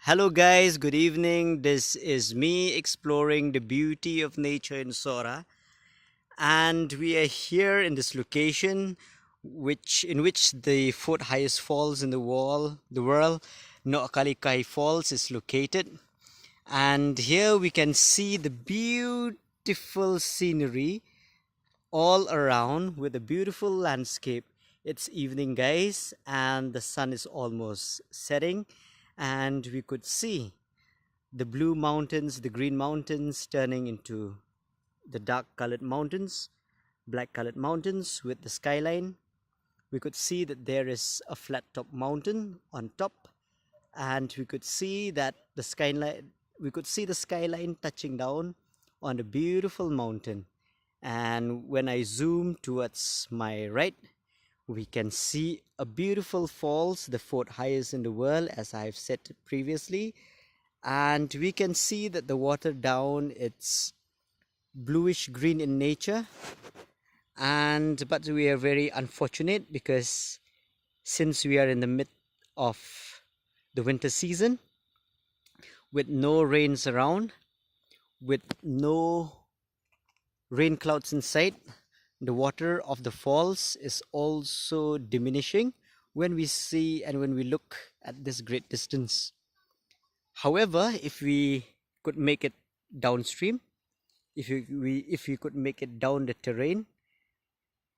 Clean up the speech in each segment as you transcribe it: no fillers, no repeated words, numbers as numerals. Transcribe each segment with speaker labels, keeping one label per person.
Speaker 1: Hello, guys, good evening. This is me exploring the beauty of nature in Sora, and we are here in this location, in which the fourth highest falls in the world, Nohkalikai Falls, is located. And here we can see the beautiful scenery all around with a beautiful landscape. It's evening, guys, and the sun is almost setting, and we could see the blue mountains, the green mountains turning into the dark colored mountains, black colored mountains with the skyline. We could see that there is a flat top mountain on top, and we could see the skyline touching down on a beautiful mountain. And when I zoom towards my right, we can see a beautiful falls, the fourth highest in the world, as I've said previously. And we can see that the water down, it's bluish green in nature. But we are very unfortunate because since we are in the mid of the winter season, with no rains around, with no rain clouds in sight, the water of the falls is also diminishing when we see and when we look at this great distance. However, if we could make it downstream, if we could make it down the terrain,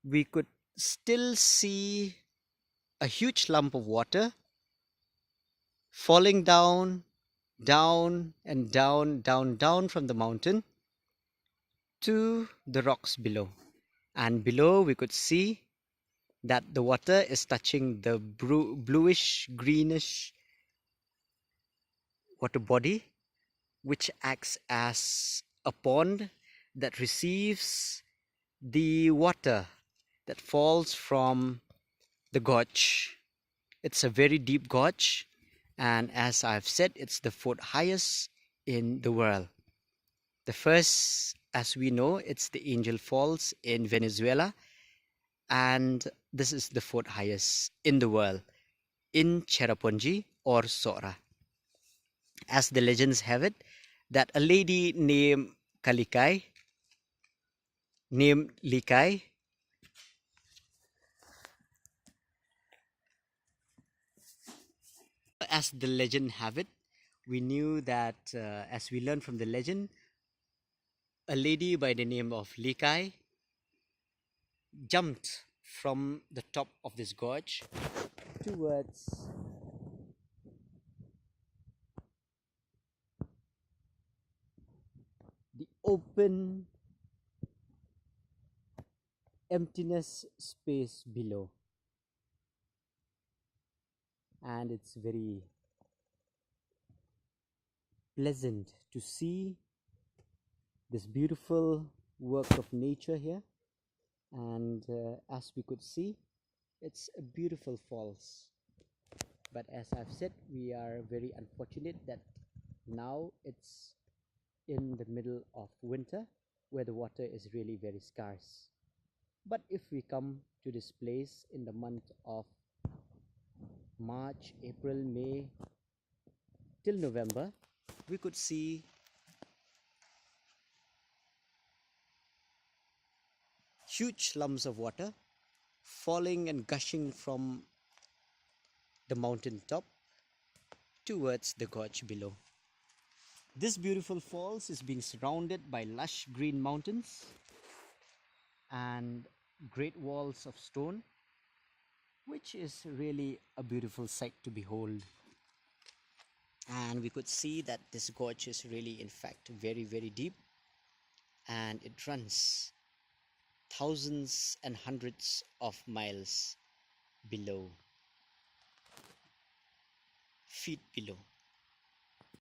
Speaker 1: we could still see a huge lump of water falling down, down and down, down, down from the mountain to the rocks below. And below we could see that the water is touching the bluish greenish water body, which acts as a pond that receives the water that falls from the gorge. It's a very deep gorge, and as I've said, it's the fourth highest in the world. The first, as we know, it's the Angel Falls in Venezuela, and this is the fourth highest in the world in Cherrapunji or Sora. As the legends have it, that a lady named Likai, as the legend have it, we knew that as we learned from the legend, a lady by the name of Likai jumped from the top of this gorge towards the open emptiness space below. And it's very pleasant to see this beautiful work of nature here. And as we could see, it's a beautiful falls. But as I've said, we are very unfortunate that now it's in the middle of winter where the water is really very scarce. But if we come to this place in the month of March, April, May till November, we could see huge lumps of water falling and gushing from the mountain top towards the gorge below. This beautiful falls is being surrounded by lush green mountains and great walls of stone, which is really a beautiful sight to behold. And we could see that this gorge is really, in fact, very, very deep, and it runs thousands and hundreds of miles below, feet below.